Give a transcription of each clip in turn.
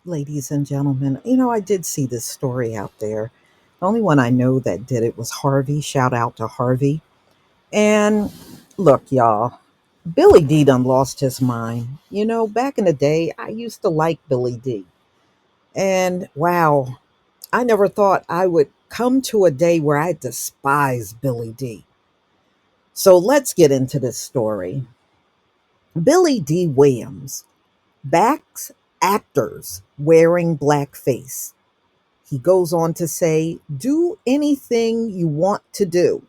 ladies and gentlemen. I did see this story out there. The only one I know that did it was Harvey. Shout out to Harvey. And look, y'all, Billy Dee done lost his mind. Back in the day, I used to like Billy Dee. And wow, I never thought I would come to a day where I despise Billy Dee. So let's get into this story. Billy Dee Williams backs actors wearing blackface. He goes on to say, do anything you want to do.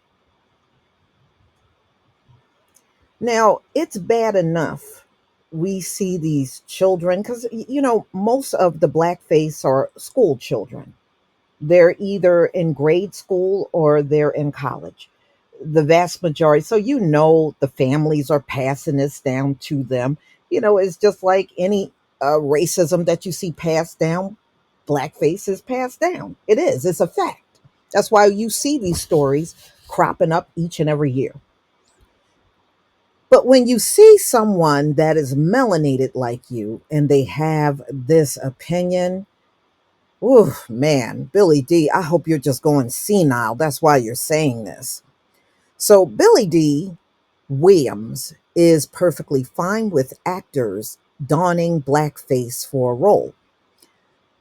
Now, it's bad enough we see these children because, most of the blackface are school children. They're either in grade school or they're in college. The vast majority. So, the families are passing this down to them. It's just like any racism that you see passed down. Blackface is passed down. It is. It's a fact. That's why you see these stories cropping up each and every year. But when you see someone that is melanated like you and they have this opinion, oh man, Billy D, I hope you're just going senile. That's why you're saying this. So Billy D. Williams is perfectly fine with actors donning blackface for a role.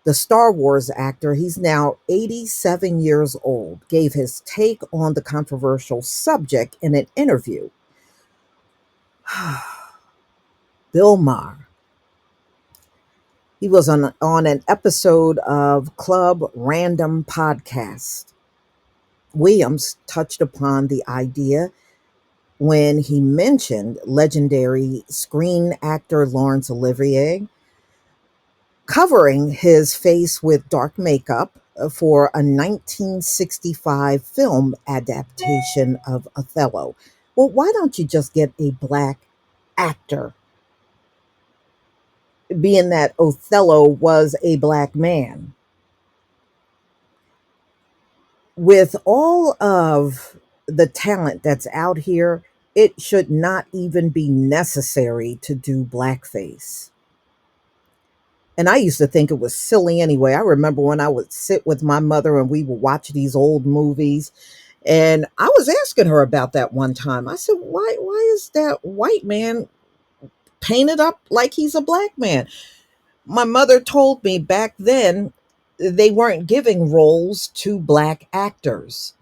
The Star Wars actor, he's now 87 years old, gave his take on the controversial subject in an interview. Bill Maher. He was on an episode of Club Random Podcast. Williams touched upon the idea when he mentioned legendary screen actor Laurence Olivier covering his face with dark makeup for a 1965 film adaptation of Othello. Well, why don't you just get a black actor, being that Othello was a black man? With all of the talent that's out here, it should not even be necessary to do blackface. And I used to think it was silly anyway. I remember when I would sit with my mother and we would watch these old movies. And I was asking her about that one time. I said, why is that white man painted up like he's a black man? My mother told me back then they weren't giving roles to black actors.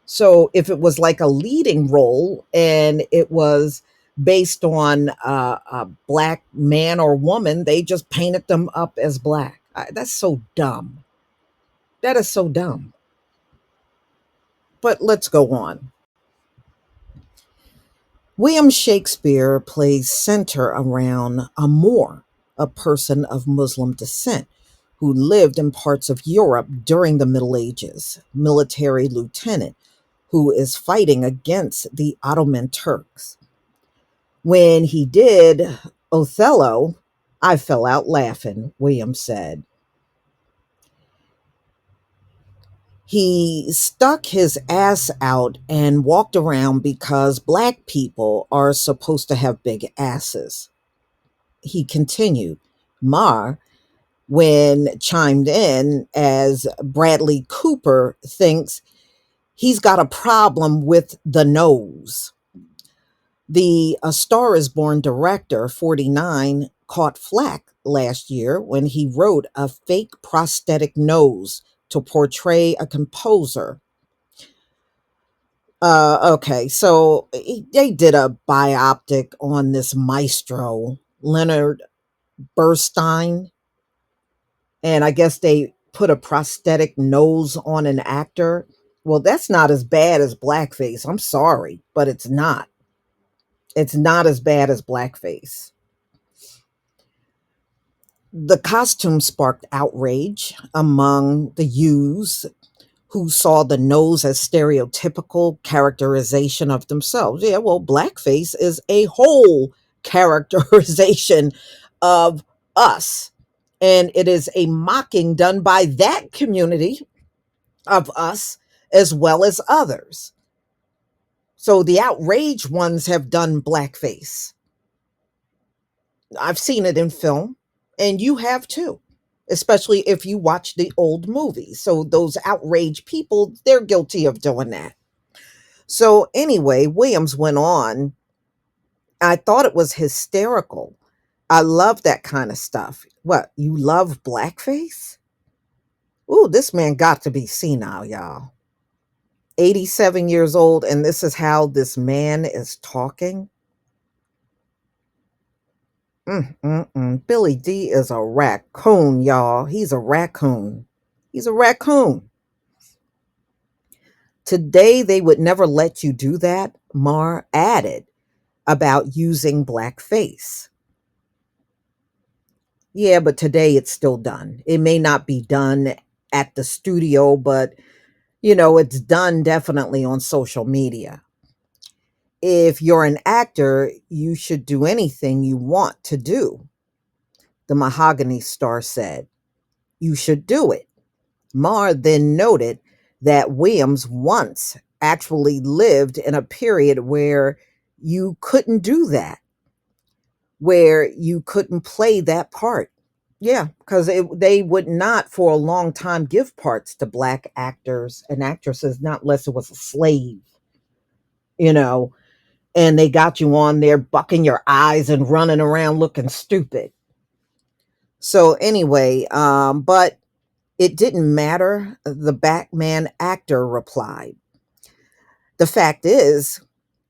So if it was like a leading role and it was based on a black man or woman, they just painted them up as black. That's so dumb. That is so dumb. But let's go on. William Shakespeare plays center around a Moor, a person of Muslim descent who lived in parts of Europe during the Middle Ages, military lieutenant who is fighting against the Ottoman Turks. When he did Othello, I fell out laughing, Williams said. He stuck his ass out and walked around because black people are supposed to have big asses. He continued. Mar, when chimed in as Bradley Cooper thinks he's got a problem with the nose. The A Star is Born director, 49, caught flack last year when he wrote a fake prosthetic nose to portray a composer. Okay, so they did a bioptic on this maestro, Leonard Bernstein, and I guess they put a prosthetic nose on an actor. Well, that's not as bad as blackface. I'm sorry, but it's not. It's not as bad as blackface. The costume sparked outrage among the youths who saw the nose as stereotypical characterization of themselves. Yeah, well, blackface is a whole characterization of us. And it is a mocking done by that community of us as well as others. So the outraged ones have done blackface. I've seen it in film, and you have too. especially if you watch the old movies. So those outraged people, they're guilty of doing that. So anyway, Williams went on. I thought it was hysterical. I love that kind of stuff. What, you love blackface? Ooh, this man got to be senile, y'all. 87 years old, and this is how this man is talking. Billy D is a raccoon, y'all. He's a raccoon. He's a raccoon. Today, they would never let you do that, Mar added about using blackface. Yeah, but today it's still done. It may not be done at the studio, but it's done definitely on social media. If you're an actor, you should do anything you want to do, the Mahogany Star said. You should do it. Marr then noted that Williams once actually lived in a period where you couldn't do that, where you couldn't play that part. Yeah, because they would not for a long time give parts to black actors and actresses, not unless it was a slave, you know, and they got you on there bucking your eyes and running around looking stupid. So anyway, but it didn't matter, the Batman actor replied. The fact is,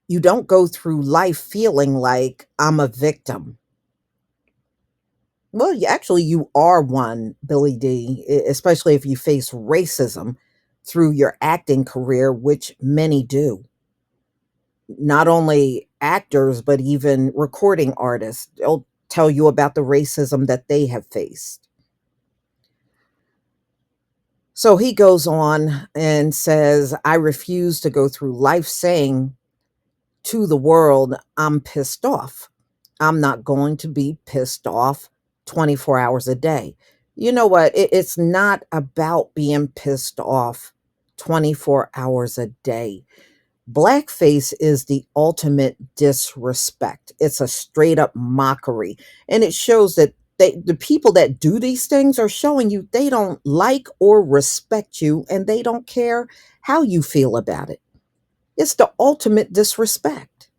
you don't go through life feeling like I'm a victim. Well, actually, you are one, Billy D, especially if you face racism through your acting career, which many do. Not only actors, but even recording artists. They'll tell you about the racism that they have faced. So he goes on and says, I refuse to go through life saying to the world, I'm pissed off. I'm not going to be pissed off 24 hours a day. You know what? It's not about being pissed off 24 hours a day. Blackface is the ultimate disrespect. It's a straight up mockery. And it shows that the people that do these things are showing you they don't like or respect you, and they don't care how you feel about it. It's the ultimate disrespect.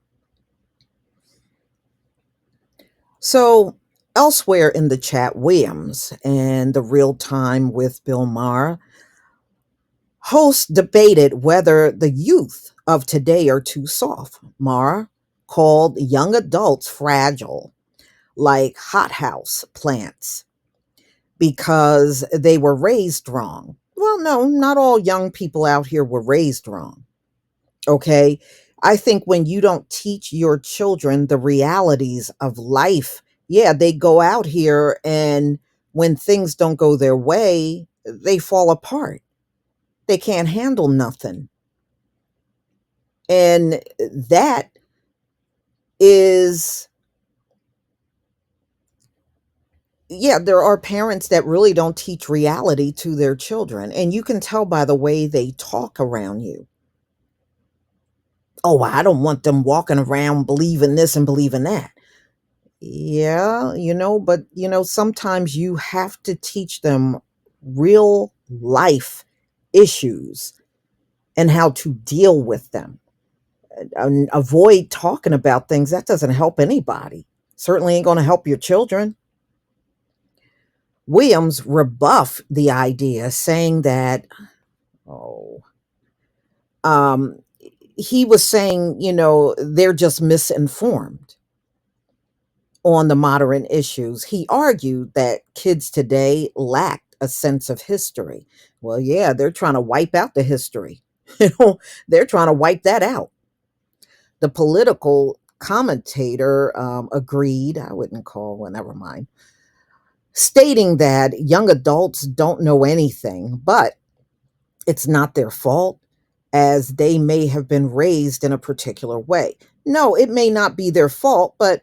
So, elsewhere in the chat, Williams and the Real Time with Bill Maher hosts debated whether the youth of today are too soft. Maher called young adults fragile, like hothouse plants, because they were raised wrong. Well, no, not all young people out here were raised wrong. Okay. I think when you don't teach your children the realities of life, yeah, they go out here, and when things don't go their way, they fall apart. They can't handle nothing. And that is, yeah, there are parents that really don't teach reality to their children. And you can tell by the way they talk around you. Oh, I don't want them walking around believing this and believing that. Yeah, but sometimes you have to teach them real life issues and how to deal with them. And avoid talking about things that doesn't help anybody. Certainly ain't going to help your children. Williams rebuffed the idea, saying that, oh, um, he was saying, they're just misinformed on the modern issues. He argued that kids today lacked a sense of history. Well, yeah, they're trying to wipe out the history. They're trying to wipe that out. The political commentator agreed. I wouldn't call, well, never mind. Stating that young adults don't know anything, but it's not their fault, as they may have been raised in a particular way. No, it may not be their fault, but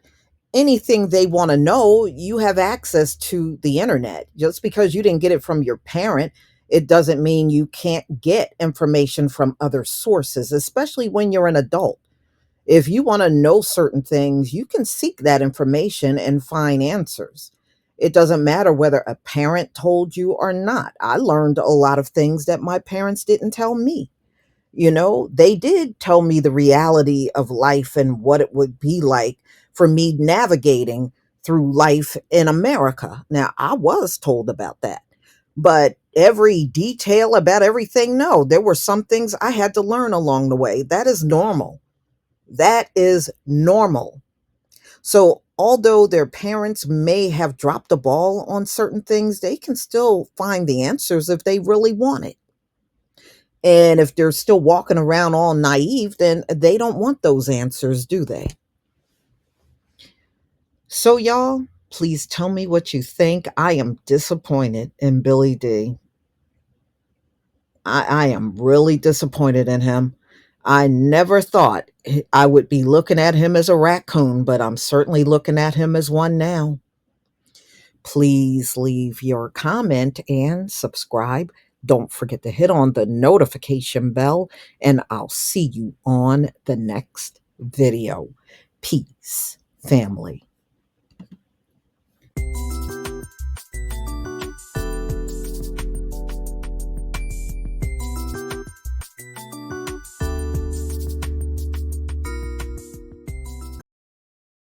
anything they want to know, you have access to the internet. Just because you didn't get it from your parent, it doesn't mean you can't get information from other sources, especially when you're an adult. If you want to know certain things, you can seek that information and find answers. It doesn't matter whether a parent told you or not. I learned a lot of things that my parents didn't tell me. They did tell me the reality of life and what it would be like for me navigating through life in America. Now, I was told about that, but every detail about everything, no, there were some things I had to learn along the way. That is normal. That is normal. So, although their parents may have dropped the ball on certain things, they can still find the answers if they really want it. And if they're still walking around all naive, then they don't want those answers, do they? So, y'all, please tell me what you think. I am disappointed in Billy Dee. I am really disappointed in him. I never thought I would be looking at him as a raccoon, but I'm certainly looking at him as one now. Please leave your comment and subscribe. Don't forget to hit on the notification bell, and I'll see you on the next video. Peace, family.